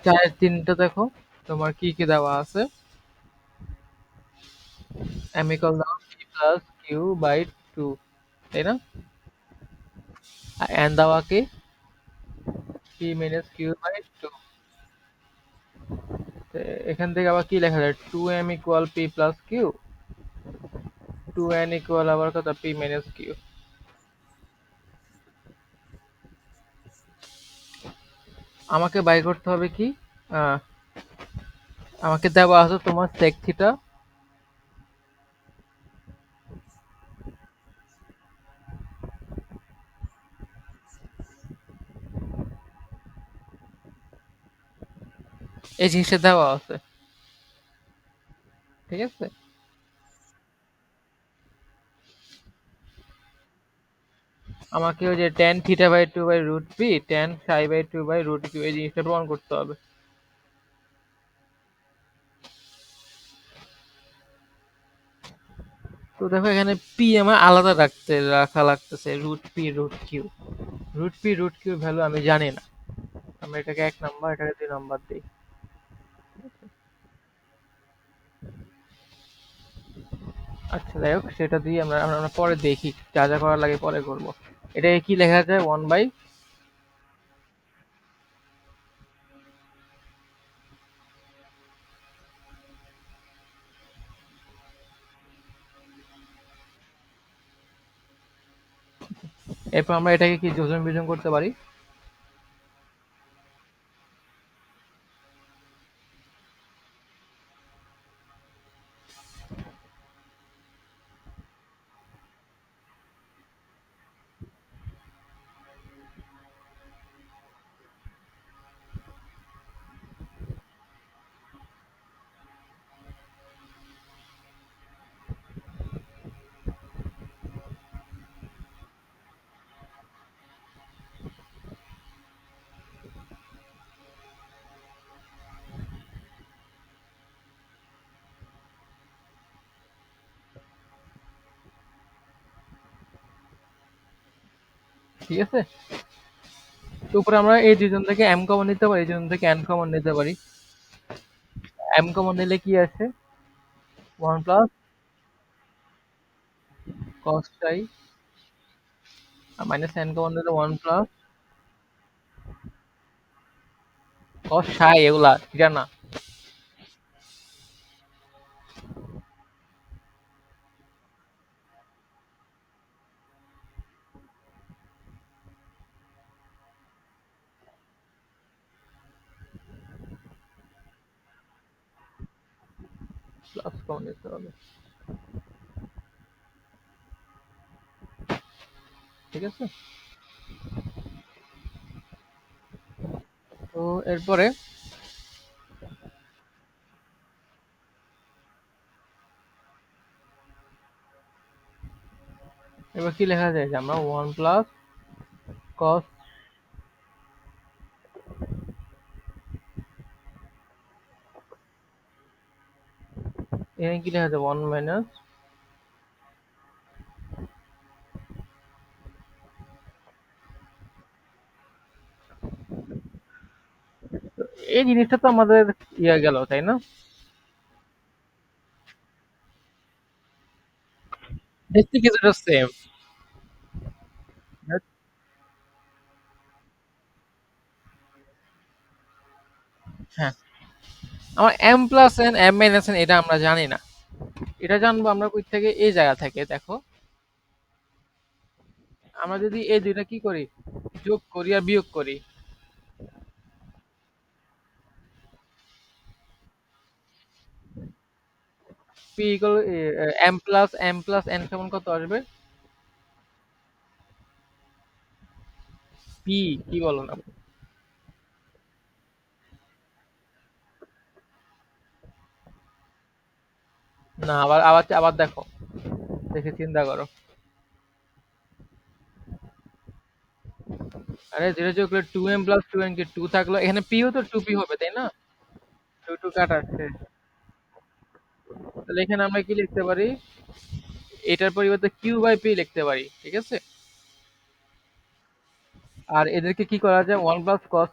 চারের তিনটা দেখো তোমার কি কি দেওয়া আছে। এম ইকুয়াল দাও P plus Q by two, তাই না? আর এন দেওয়া কি P minus Q by two. এখান থেকে আবার কি লেখা যায়, two M equal P plus Q, two N equal আবার কত পি মাইনাস কিউ। আমাকে বাই করতে হবে কি, আহ, আমাকে দেওয়া আছে তোমার sec থিটা। এই জিনিসটা দেওয়া আছে, ঠিক আছে। আমাকে ওই যে tan theta by two by root p tan psi by two by root q এই জিনিসটা প্রমাণ করতে হবে। তো দেখো এখানে পি আমার আলাদা রাখা লাগতেছে, root p root q. Root p root q value আমি জানি না, আমরা এটাকে 1 নাম্বার, এটাকে 2 নাম্বার দিই। আচ্ছা যাই হোক, সেটা দিয়ে আমরা আমরা আমরা পরে দেখি, যা যা করার লাগে পরে করব। এটাকে কি লেখা যায়, 1/, এরপর আমরা এটাকে কি যোজন বিয়োজন করতে পারি। ঠিক আছে, তো উপরে আমরা এই দুজন থেকে এম কমন নিতে পারি, এই দুজন থেকে এন কমন নিতে পারি। এম কমন নিলে কি আছে, 1 প্লাস কস টাই, আর মাইনাস এন কমন নিলে 1 প্লাস কস সাই, এগুলা ঠিক না। প্লাস কমন নিতে হবে, ঠিক আছে। তো এরপরে এবার কি লেখা যায় যে আমরা 1 প্লাস কস, এখানে কি লেখা যায় 1 মাইনাস, এই জিনিসটা তো আমাদের ইয়ে গেল, তাই না? দেখতে কিছুটা সেম। হ্যাঁ, আমার m plus n m minus n এটা আমরা জানি না, এটা জানবো আমরা কই থেকে, এই জায়গা থেকে দেখো। আমরা যদি এই দুইটা কি করি, যোগ করি আর বিয়োগ করি, p equal m plus n সমান কত আসবে, পি, কি বলো না? না, আবার আবার আবার দেখো, দেখে চিন্তা করো। আরে যেটা যোগ করলে 2m+2n কি 2 থাকলো, এখানে পিও তো 2p হবে, তাই না? 2 2 কাটাচ্ছে, তাহলে এখানে আমরা কি লিখতে পারি, এটার পরিবর্তে কিউ বাই পি লিখতে পারি, ঠিক আছে। আর এদেরকে কি করা যায়, 1 প্লাস কস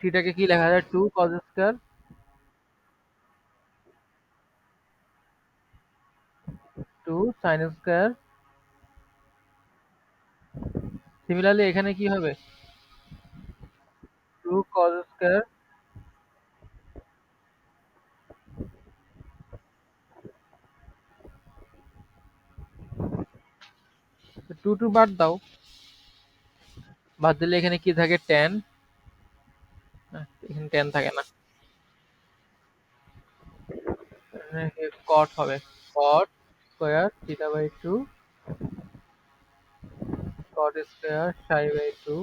থিটাকে কি লেখা যায়? 2 cos square 2 sin square. Similarly এখানে কি হবে? 2 cos স্কয়ার 2 বাদ দাও। বাদ দিলে এখানে কি থাকে? tan। এখানে tan থাকে না। এখানে cot হবে। cot square theta by 2 cot square psi by 2।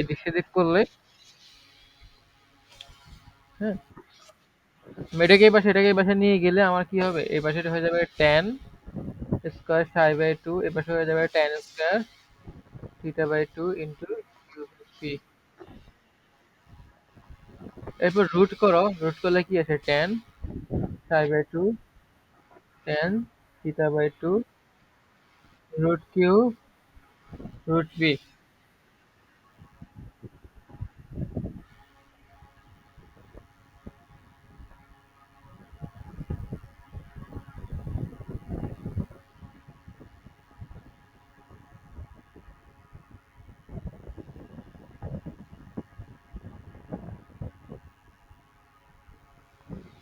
এদিক সেদিক করলে, হ্যাঁ, এটাকে এই পাশে এটাকে এই পাশে নিয়ে গেলে আমার কি হবে? এই পাশে হয়ে যাবে tan স্কয়ার psi বাই 2, এই পাশে হয়ে যাবে tan square theta by 2 into pi. এরপর রুট করো, রুট করলে কি আছে? tan psi by 2 tan theta by 2 root q root b.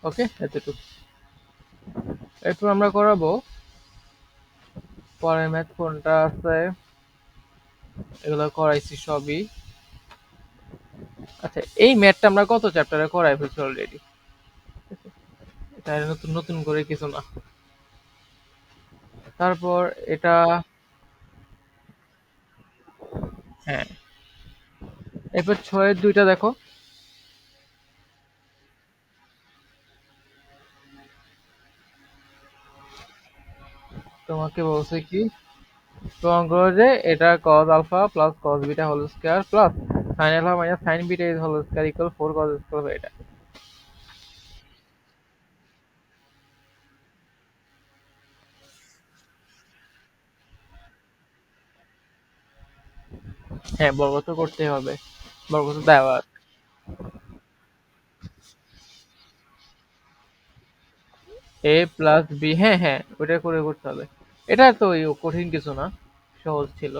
Okay, এতটুকু। এরপর আমরা করাবো পরের ম্যাথ কোনটা আছে, এগুলো করাইছি সবই। আচ্ছা, এই ম্যাথটা আমরা কত চ্যাপ্টারে করাই ফেলছি অলরেডি। এটা নতুন নতুন করে কিছু না। তারপর এটা, হ্যাঁ, এরপর 6-এর 2টা দেখো। তোমাকে বলছে কি? প্রমাণ করো যে এটা cos alpha plus cos beta whole square plus sin alpha minus sin beta is whole square equal 4 cos square এটা। হ্যাঁ, বর্গ তো করতে হবে, বর্গ তো দেওয়া আছে। a প্লাস বি, হ্যাঁ হ্যাঁ, ওটা করে করতে হবে। এটা তো ওই কঠিন কিছু না, সহজ ছিল।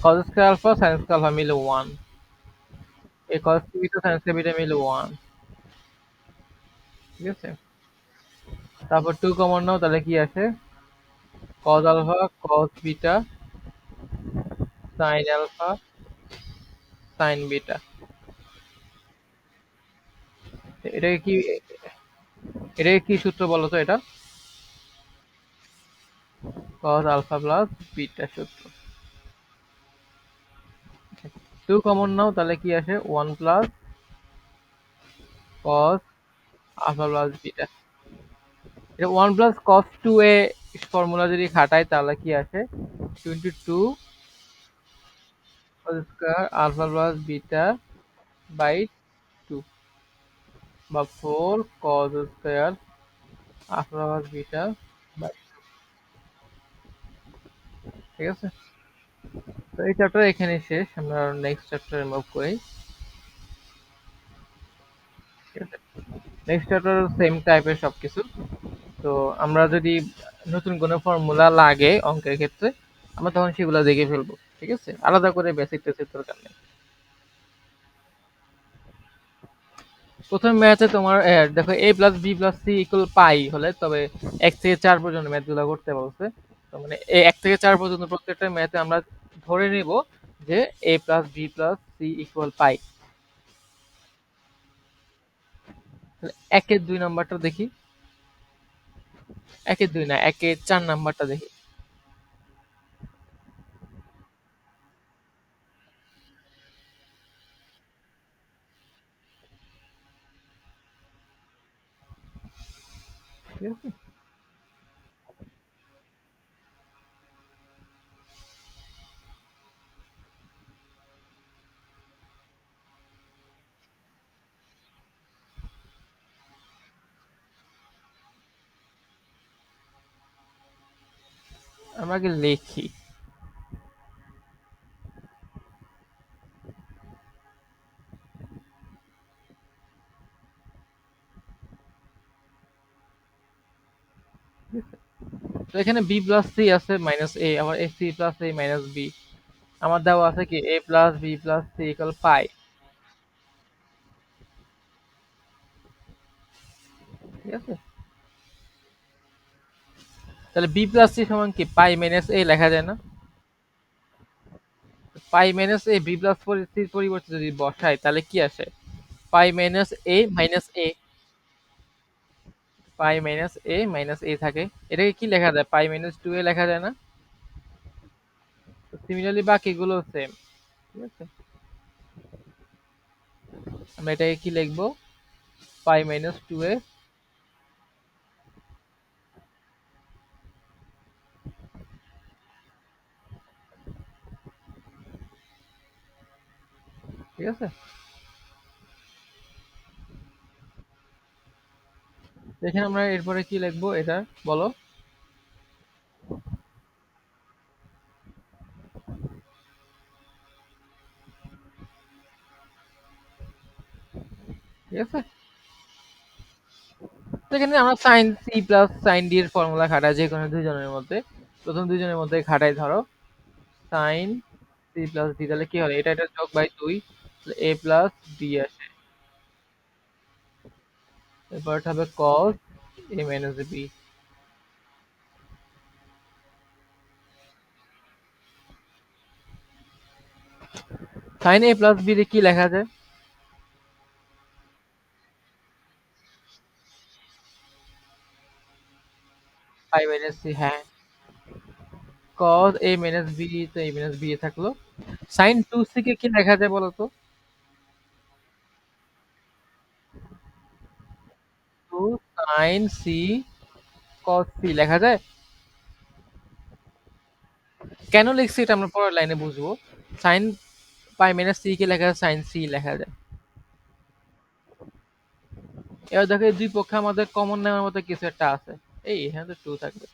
cos square alpha sin square alpha মিলে 1, এই cos beta sin square beta মিলে 1। ঠিক আছে, তারপর 2 কমন নাও, তাহলে কি আসে? cos alpha cos beta sin alpha sin beta. এটাকে কি, এটাকে কি সূত্র বলো তো? এটা cos আলফা প্লাস বিটা সূত্র। 2 কমন নাও, তাহলে কি আসে? 1 plus cos alpha plus beta. এটা 1 প্লাস cos 2 এ ফর্মুলা যদি খাটাই তাহলে কি আসে? 22 cos square alpha plus beta by 2 বা 4 cos square alpha plus beta by. ঠিক আছে, তো এই চ্যাপ্টার এখানে শেষ, আমরা নেক্সট চ্যাপ্টারে মুভ করি। ঠিক আছে, নেক্সট চ্যাপ্টার সেম টাইপের সবকিছু। তো আমরা যদি নতুন কোনো ফর্মুলা লাগে অঙ্কের ক্ষেত্রে, আমরা তখন সেগুলো দেখে ফেলবো। ঠিক আছে, আলাদা করে বেসিক টেসিক দরকার নেই। প্রথম ম্যাথে তোমার দেখো a plus B plus C equal pi হলে তবে 1 থেকে 4 পর্যন্ত ম্যাথগুলো করতে বলছে। তো মানে এই 1 থেকে 4 পর্যন্ত প্রত্যেকটা ম্যাথে আমরা ধরে নিব যে a plus B plus C equal pi. একের 2 নাম্বারটা দেখি। একের 2 না, একের 4 নাম্বারটা দেখি। ঠিক আছে, আমরা আগে লিখি। তো এখানে বি প্লাস সি আছে মাইনাস এ, আবার A C plus A minus B. আমার দেওয়া আছে কি A plus B plus C equal pi. ঠিক আছে, তাহলে বি প্লাস সি সমান কি পাই মাইনাস এ লেখা যায় না? পাই মাইনাস এ বি প্লাস সির পরিবর্তে যদি বসাই তাহলে কি আসে? পাই মাইনাস এ মাইনাস এ। পাই মাইনাস এ মাইনাস এ থাকে। এটাকে কি লেখা যায়? পাই মাইনাস টু এ লেখা যায় না? সিমিলারলি বাকিগুলো সেম। ঠিক আছে, আমরা এটাকে কি লিখবো? পাই মাইনাস টু এ। ঠিক আছে, এখানে আমরা এরপরে কি লিখবো এটা বলো। ঠিক আছে, তো এখানে আমরা sine c plus sine d এর ফর্মুলা খাটাই যে কোনো দুইজনের মধ্যে। প্রথম দুইজনের মধ্যে খাটাই ধরো সাইন সি প্লাস ডি, তাহলে কি হবে? এটা এটা যোগ বাই 2 এ প্লাস বি আসে। এরপর এটা হবে cos a minus b. Sine a plus b রে কি লেখা যায়? পাই মাইনাস সি, হ্যাঁ। cos a মাইনাস বি, তো a মাইনাস বি এ থাকলো। সাইন 2c কে কি লেখা যায় বলো তো? 2 সাইন সি cos সি লেখা যায়। কেন লিখছি এটা আমরা পরের লাইনে বুঝবো। Sine pi minus C K লেখা যায় সাইন সি লেখা যায়। এবার দেখো এই দুই পক্ষে আমাদের কমন নেওয়ার মতো কিছু একটা আছে। এই এখানে তো 2 থাকবে।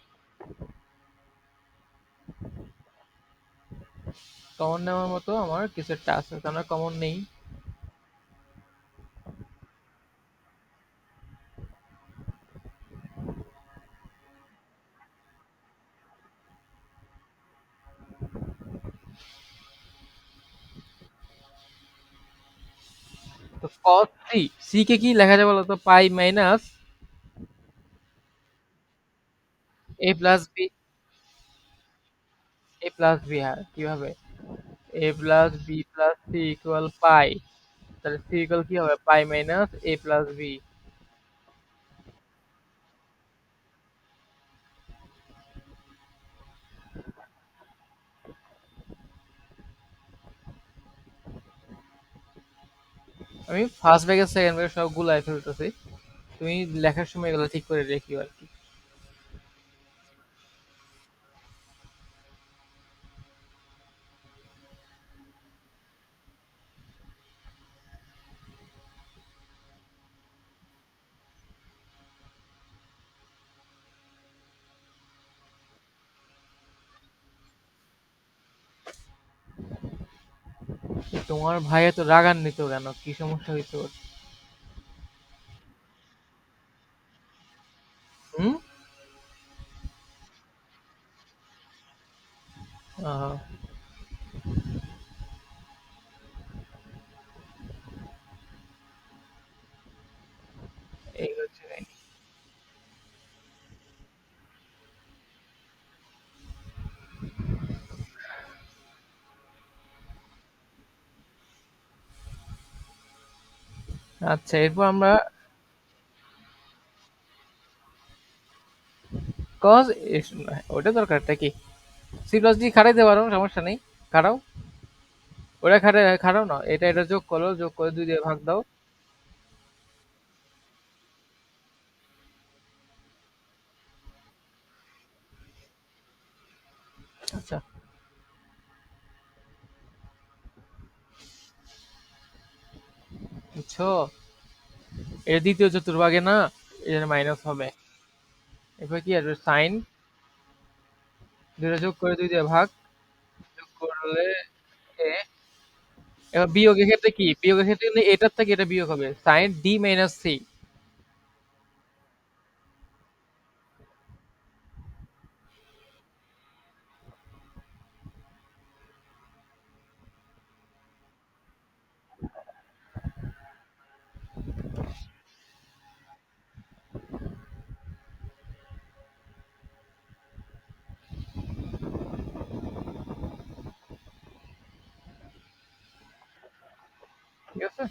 কমন নেওয়ার মতো আমার কিছু একটা আছে, তো আমরা কমন নেই। তো cos সি, সি কে কি লেখা যায় বলো তো? Pi minus A plus B. A plus B, হ্যাঁ কিভাবে? A plus B plus C equal pi. তাহলে সি ইকুয়াল কি হবে? Pi minus A plus B. আমি ফার্স্ট ব্র্যাকেট সেকেন্ড ব্র্যাকেট সব গুলাই ফেলতেছি। তুমি লেখার সময় এগুলো ঠিক করে রেখিও আর কি। তোমার ভাই এত রাগান্বিত কেন? কি সমস্যা হইতো ওর? হুম? আহ, আচ্ছা, এরপর আমরা কজ, ওটা দরকারটা কি? সি প্লাস ডি খাটাইতে পারো, সমস্যা নেই। খাটাও, ওটা খাটাও না, এটা যোগ করো, যোগ করে 2 দিয়ে ভাগ দাও। আচ্ছা, বুঝছো? এটা দ্বিতীয় চতুর্ভাগে না, এর মাইনাস হবে। এরপর কি আসবে? সাইন, দুটো যোগ করে 2 দিয়ে ভাগ, যোগ করলে এ। এবার বিয়োগের ক্ষেত্রে কি? বিয়োগের ক্ষেত্রে কিন্তু এটার থেকে এটা বিয়োগ হবে। Sine d minus c. ঠিক আছে?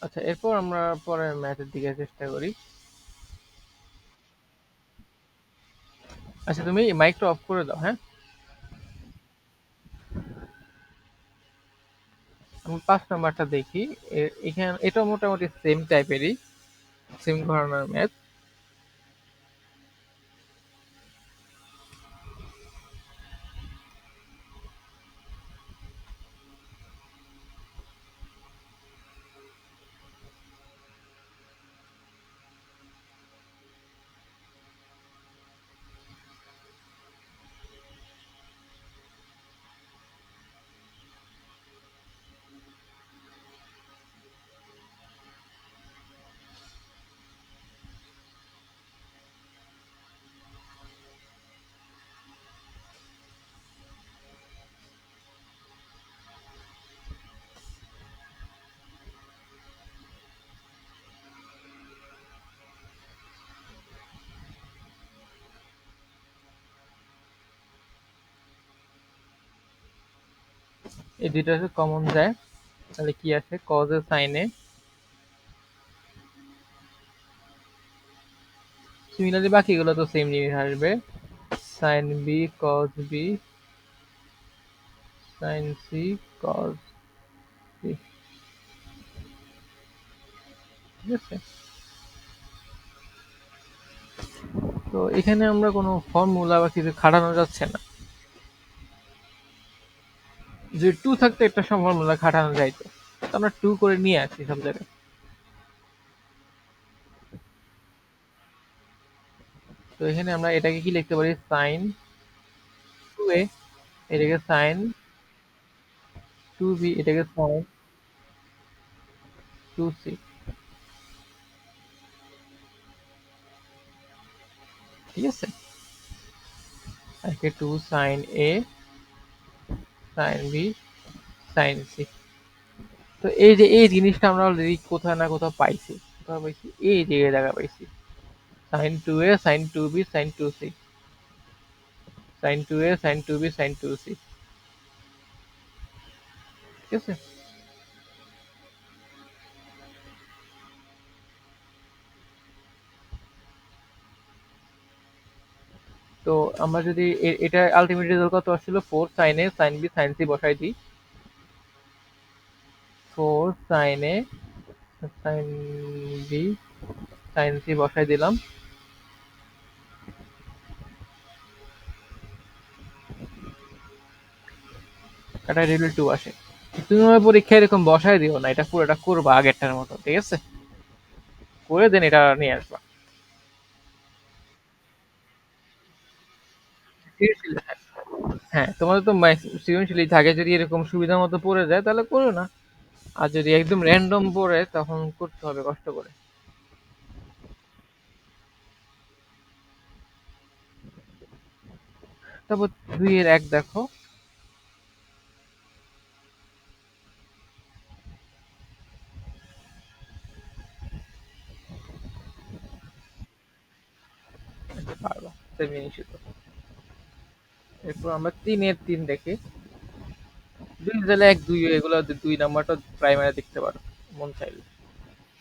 আচ্ছা, এরপর আমরা পরের ম্যাথের দিকে চেষ্টা করি। আচ্ছা, তুমি মাইকটা অফ করে দাও, হ্যাঁ? আমি 5 নাম্বারটা দেখি। এখানে এটা মোটামুটি সেম টাইপেরই, সেম ধরনের ম্যাথ। এই দুইটা কমন যায়, তাহলে কি আসে? Cos a sine a. Similarly বাকিগুলো তো সেম জিনিস আসবে। Sine b cos b sine c cos c. ঠিক আছে? তো এখানে আমরা কোনো ফর্মুলা বা কিছু খাটানো যাচ্ছে না। যদি টু থাকতো একটা ফর্মুলা খাটানো যাইতো, তো আমরা টু করে নিয়ে আসি সব জায়গায়। তো এখানে আমরা এটাকে কি লিখতে পারি? সাইন টু এ, এটাকে সাইন টু বি, এটাকে সাইন টু সি। ঠিক আছে? একে টু সাইন এ সাইন বি সাইন সি। তো এই যে এই জিনিসটা আমরা অলরেডি কোথাও না কোথাও পাইছি। কোথাও পাইছি? এই যে এই জায়গা পাইছি। Sine two A sine two B sine two C. Sine two A sine two B sine two C. ঠিক আছে? তো আমরা যদি এটা আলটিমেট রেজাল্ট কত আসছিল? 4 সাইন এ সাইন বি সাইন সি বসাই দিই। 4 সাইন এ সাইন বি সাইন সি বসাই দিলাম। এটা রিলেট টু আসে। তুমি আমার পরীক্ষায় এরকম বসাই দিও না, এটা পুরোটা করবা আগেরটার মতো। ঠিক আছে? করে দেন এটা নিয়ে আসবা। সৃজনশীল, হ্যাঁ, তোমাদের তো সৃজনশীলই থাকে। যদি এরকম সুবিধা মতো পড়ে যায় তাহলে করো না, আর যদি একদম র্যান্ডম পড়ে তখন করতে হবে কষ্ট করে। তারপর 2 এর 1 দেখো। পারবা, সেম জিনিসই তো। এরপর আমরা 3 এর 3 দেখি। 2 তাহলে 1 2 এগুলো 2 নাম্বারটা প্রাইমারি দেখতে পারো মন চাইলে।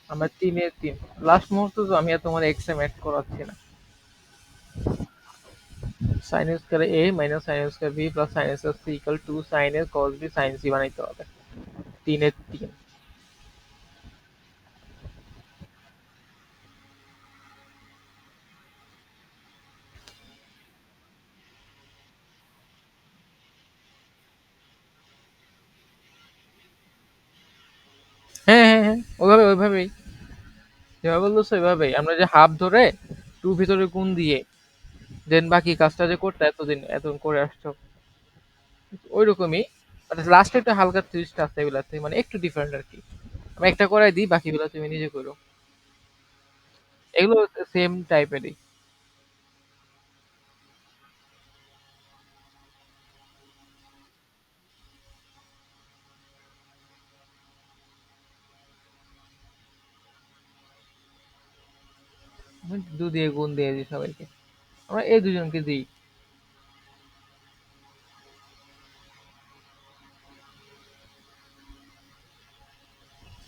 আমরা 3 এর 3 লাস্ট মুহূর্তে তো আমি আর তোমার এক্স এম অ্যাড করাচ্ছি না। Sine square a minus sine square b plus sine square c equal to sine a cos b sine c বানাইতে হবে। 3 এর 3। হ্যাঁ হ্যাঁ হ্যাঁ, ওইভাবে ওইভাবেই, যেভাবে বলছো ওইভাবেই। আমরা যে হাফ ধরে টু ভিতরে গুণ দিয়ে দেন বাকি কাজটা যে করতে এতদিন করে আসছো, ওইরকমই। লাস্টে একটা হালকা টুইস্ট আছে এগুলাতে, মানে একটু ডিফারেন্ট আর কি। আমি একটা করাই দিই, বাকিগুলো তুমি নিজে করো। এগুলো সেম টাইপেরই। আমি 2 দিয়ে গুণ দিয়ে দিই সবাইকে। আমরা এই দুজনকে দিই।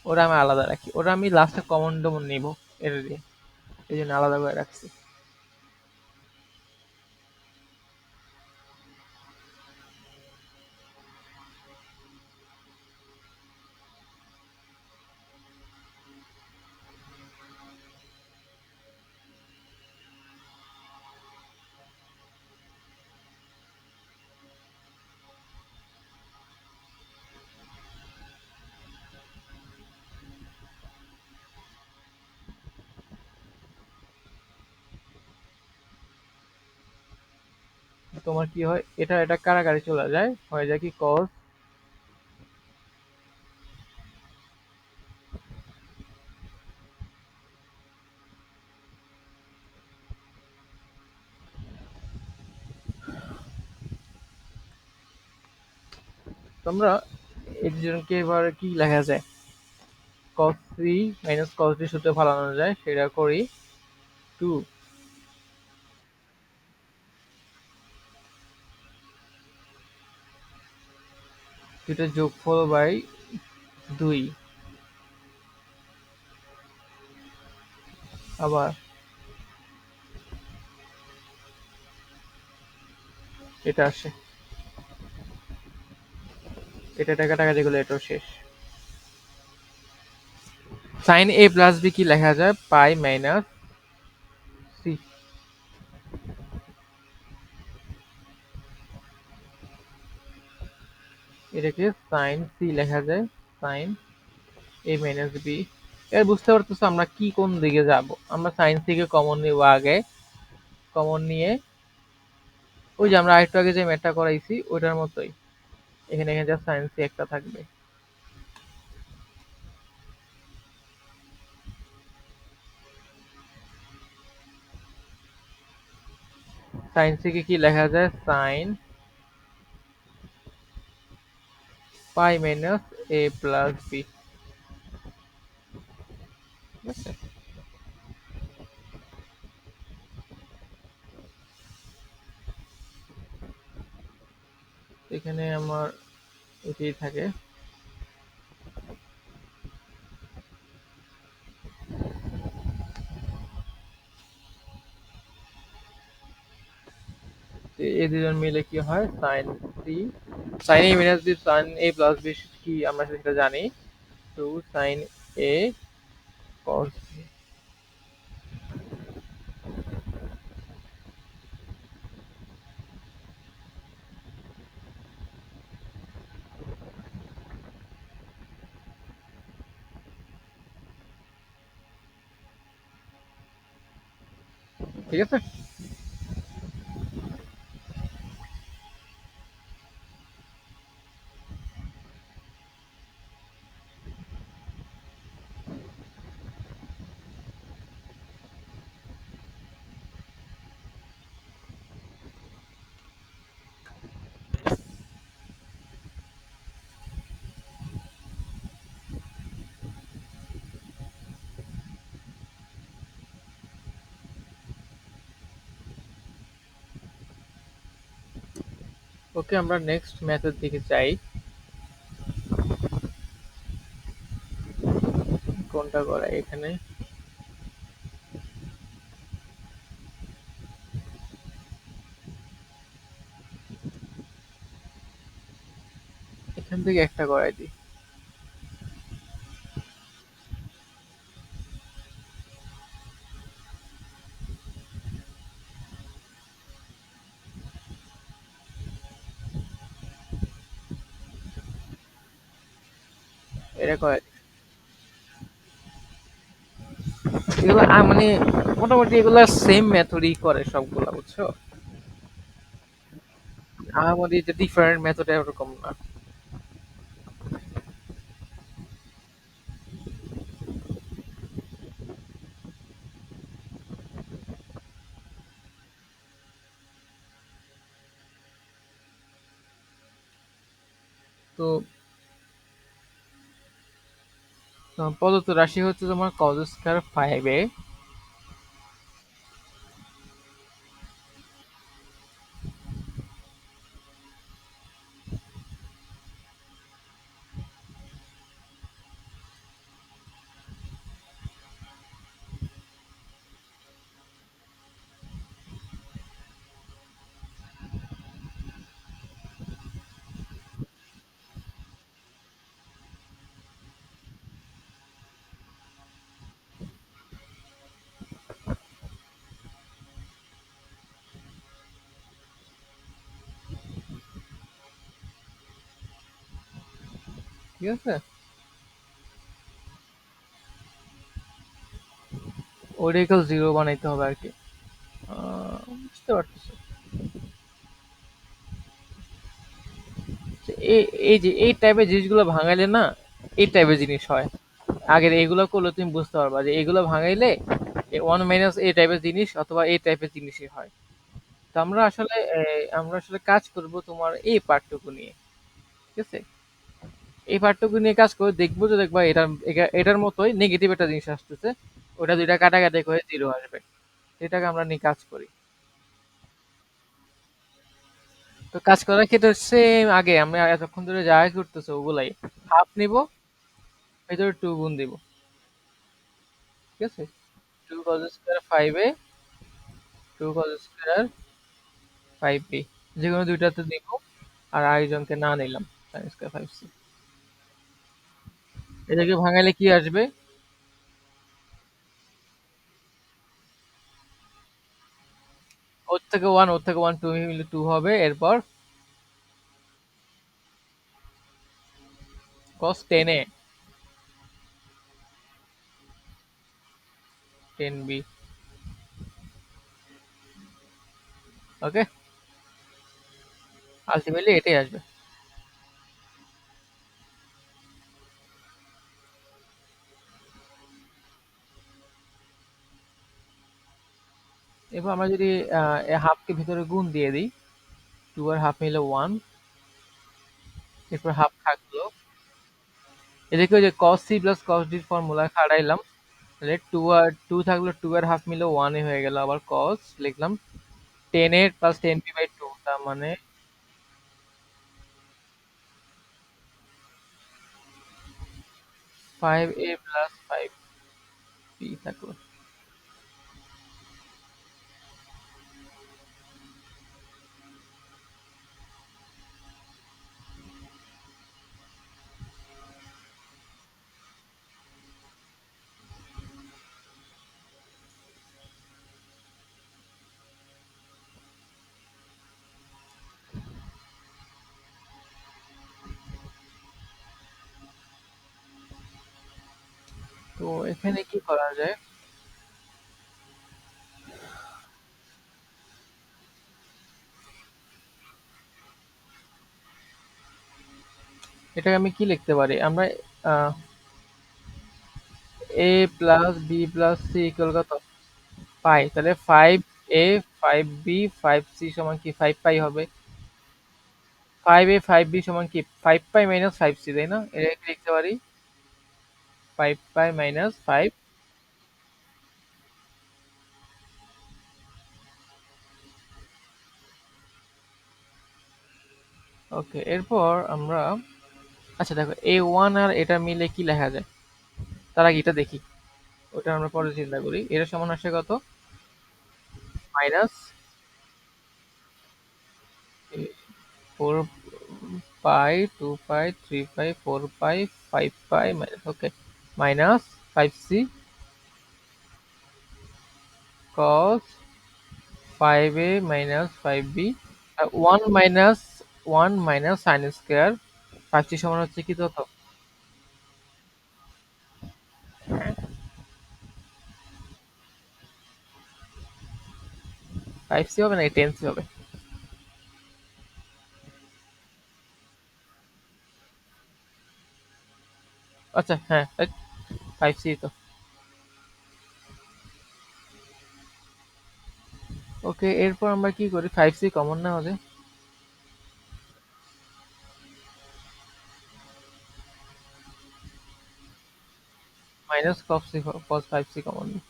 ওরা আমি আলাদা রাখি, ওরা আমি লাস্টে কমন টমন নিবো এটা দিয়ে, এই জন্য আলাদা করে রাখছি। তোমার কি হয়, এটা এটা কারাগারে চলে যায়, হয়ে যায় কি কস, তোমরা এই দুজনকে এবার কি লেখা যায়, cos c minus cos d সূত্রে ফালানো যায়, সেটা করি। টু, দুইটা যোগফল বাই 2, আবার এটা আসে, এটা টাকা টাকা যেগুলো এটাও শেষ। সাইন এ প্লাস বি কি লেখা যায়, পাই মাইনাস সি। এটাকে সাইন সি লেখা যায়, সাইন এ মাইনাস বি। এর বুঝতে পারতেছো আমরা কি কোন দিকে যাব। আমরা সাইন সি কে কমন নিব আগে, কমন নিয়ে ওই যে আমরা আরেকটু আগে যে ম্যাথটা করাইছি ওইটার মতোই, এখানে এখানে জাস্ট সাইন সি একটা থাকবে। সাইন সি কে কি লেখা যায়, sine pi minus A plus B. ঠিক আছে, এখানে আমার এটাই থাকে। এই দুজন মিলে কি হয়, sign C, sign A minus b sine a plus B কি আমরা সেটা জানি, টু সাইন এ কস। ঠিক আছে। ওকে, আমরা নেক্সট ম্যাথের দিকে যাই। কোনটা করা এখানে? এখান থেকে একটা করাই দিই। এটা করাই দিই। এগুলো মানে মোটামুটি এগুলা সেম মেথডই করে সবগুলা, বুঝছো? আমাদের যে ডিফারেন্ট মেথড এরকম না। তো প্রদত্ত রাশি হচ্ছে তোমার cos স্কয়ার 5a। ঠিক আছে, ওরিকেল জিরো বানাইতে হবে আর কি। বুঝতে পারতেছো? যে এই যে এই টাইপের জিনিসগুলো ভাঙাইলে না, এই টাইপের জিনিস হয়। আগের এগুলো করলে তুমি বুঝতে পারবা যে এগুলো ভাঙাইলে ওয়ান মাইনাস এই টাইপের জিনিস অথবা এই টাইপের জিনিসই হয়। তো আমরা আসলে কাজ করব তোমার এই পার্টটুকু নিয়ে। ঠিক আছে, এই পার্টটুকু নিয়ে কাজ করে দেখবো, যে দেখবা এটার মতোই নেগেটিভ একটা জিনিস আসতেছে, ওটা দুইটা কাটাকাটি করে জিরো আসবে। এটাকে আমরা নিয়ে কাজ করি। তো কাজ করার ক্ষেত্রে সেম আগে আমরা এতক্ষণ ধরে যা করতেছে ওগুলাই হাফ নিব, ভেতরে টু গুণ দিব। ঠিক আছে, two cos square 5a, two cos square 5b, যে কোনো দুইটাতে দিব। আর আরেকজনকে না নিলাম, সাইন স্কোয়ার 5c। এটাকে ভাঙাইলে কি আসবে? ওর থেকে ওয়ান টু মিলে টু হবে, এরপর কস 10a, 10b। ওকে, আলটিমেটলি এটাই আসবে। এরপর আমরা যদি হাফকে ভিতরে গুণ দিয়ে দিই, টু আর হাফ মিলে ওয়ান, এরপর হাফ থাকলো। এদিকে ওই যে cos c plus cos d formula খাটাইলাম, তাহলে টু থাকলো, টু আর হাফ মিলে ওয়ানে হয়ে গেল। আবার cos লিখলাম 10a প্লাস 10b/2, তার মানে 5a প্লাস 5b থাকলো। তো এখানে কি করা যায়? এটাকে আমি কি লিখতে পারি? আমরা a plus B plus C equal কত পাই, তাহলে 5a 5b 5c সমান কি 5 পাই হবে। 5a 5b সমান কি 5 পাই মাইনাস 5c, তাই না? এটা কি লিখতে পারি? 5 পাই মাইনাস 5। ওকে, এরপর আমরা, আচ্ছা দেখো A1 আর এটা মিলে কি লেখা যায়, তার আগে এটা দেখি, ওটা আমরা পরে চিন্তা করি। এটা সমান আসে কত? Minus 4 pi 2 pi 3 pi 4 pi 5 pi minus, okay, minus 5c cos 5a minus 5b, 1 minus sine square 5c সমান হচ্ছে কি তত? 5c হবে না 10c হবে? আচ্ছা হ্যাঁ, 5c তো। ওকে, এরপর আমরা কি করি, 5c কমন না হলে মাইনাস cos 5c কমন নিই,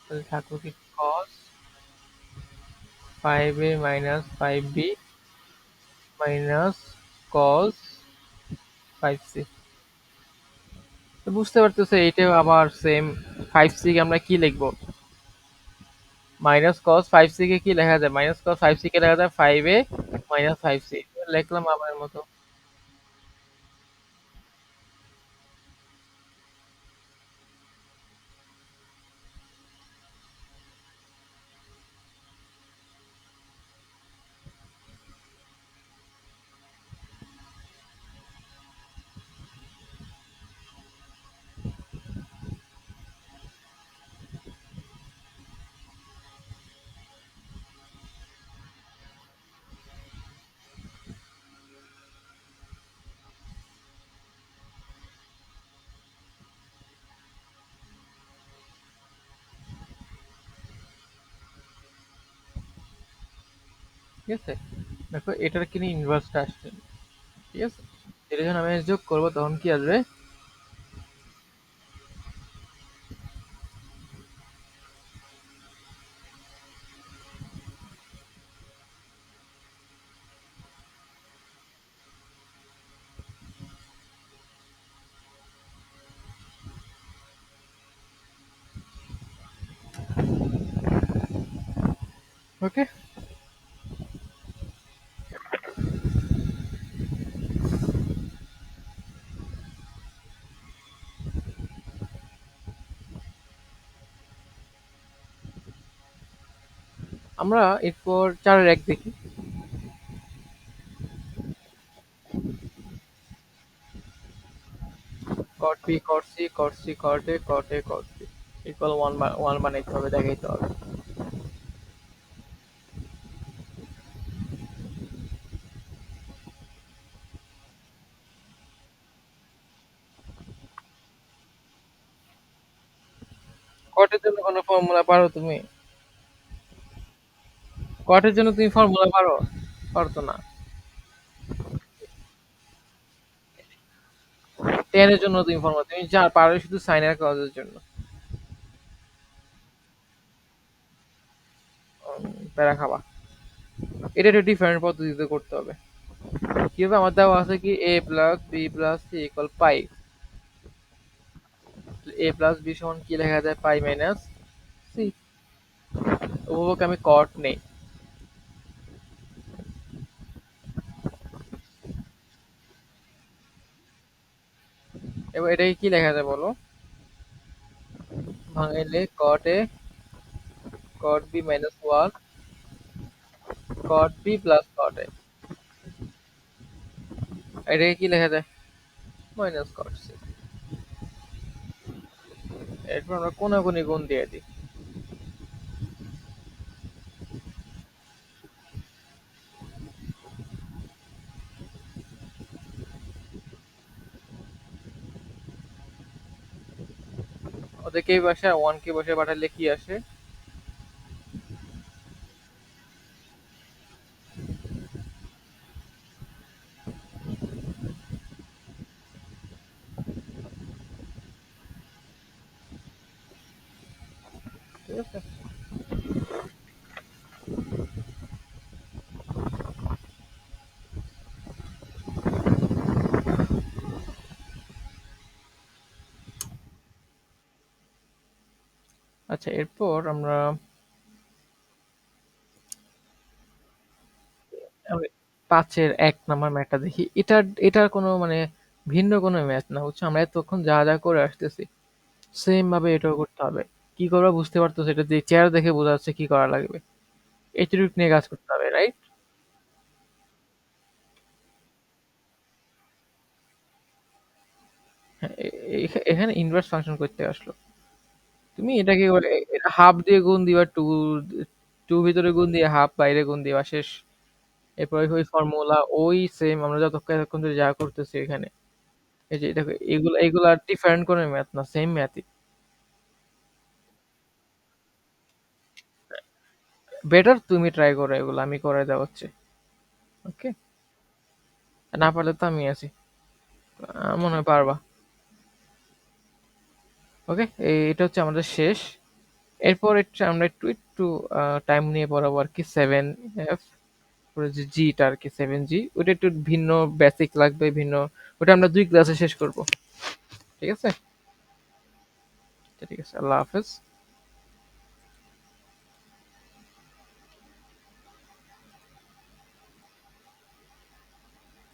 তাহলে থাকলো কি cos 5a minus 5b minus cos 5c। তো বুঝতে পারতেছে এইটাও আবার সেম। 5c কে আমরা কি লিখবো, মাইনাস cos 5c কে কি লেখা যায়, মাইনাস cos 5c কে লেখা যায় 5a মাইনাস 5c, লিখলাম আবার মতো। ঠিক আছে, দেখো এটার কিনে ইনভার্সটা আসছে, ঠিক আছে, এটা যখন আমি যোগ করবো তখন কি আসবে? ওকে, আমরা এরপর 4-এর 1 দেখি। cot b cot c cot c cot a cot a cot b equal 1 বানাইতে হবে, দেখাইতে হবে। কটের জন্য কোনো ফর্মুলা পারো তুমি? কটের জন্য তুমি ফর্মুলা পারো? পারতো না। টেনের জন্য তুমি ফর্মুলা তুমি যা পারো শুধু সাইন আর কজের জন্য। প্যারা খাবা, এটা একটু ডিফারেন্ট পদ্ধতিতে করতে হবে। কিভাবে, আমার দেওয়া আছে কি a plus b plus c equal pi, a plus b সমান কি লেখা যায়, পাই মাইনাস c। উপভোগ আমি কট নেই, এবার এটাকে কি লেখা যায় বলো, ভাঙাইলে cot A cot B minus one cot B plus cot A, এটাকে কি লেখা যায়, মাইনাস কট সি। এরপর আমরা কোনাকুনি গুণ দিয়ে দিই। ওদেরকে এই পাশে ওয়ান কে বসে পাঠালে কি আসে? ঠিক আছে, আচ্ছা, এরপর আমরা আমি ৫ এর ১ নাম্বার ম্যাথটা দেখি। এটার কোনো মানে ভিন্ন কোনো ম্যাথ না, বুঝছো? আমরা এতক্ষণ যা করে আসতেছি সেম ভাবে এটাও করতে হবে। কি করবা বুঝতে পারতেছো? এটা দিয়ে চেহারা দেখে বোঝা যাচ্ছে কি করা লাগবে। এটিটিউড নিয়ে কাজ করতে হবে, রাইট? হ্যাঁ, এখানে ইনভার্স ফাংশন করতে আসলো। তুমি এটাকে হাফ দিয়ে গুণ দিবা, টু ভিতরে গুণ দিয়ে হাফ বাইরে গুণ দিবা, শেষ। এরপর ওই ফর্মুলা ওই সেম আমরা এতক্ষণ ধরে যা করতেছি এখানে। এই যে দেখো, এগুলা ডিফারেন্ট কোনো ম্যাথ না, সেম ম্যাথই। বেটার তুমি ট্রাই করো এগুলো, আমি করে দেওয়া হচ্ছে। ওকে, না পারলে তো আমি আছি। মনে হয় পারবা। ওকে, এটা হচ্ছে আমাদের শেষ। এরপর আমরা একটু একটু টাইম নিয়ে পড়াবো আর কি। 7F, পরে যে জিটা আর কি, 7G, ওটা একটু ভিন্ন, বেসিক লাগবে ভিন্ন। ওটা আমরা 2 ক্লাসে শেষ করব। ঠিক আছে? ঠিক আছে, আল্লাহ হাফেজ।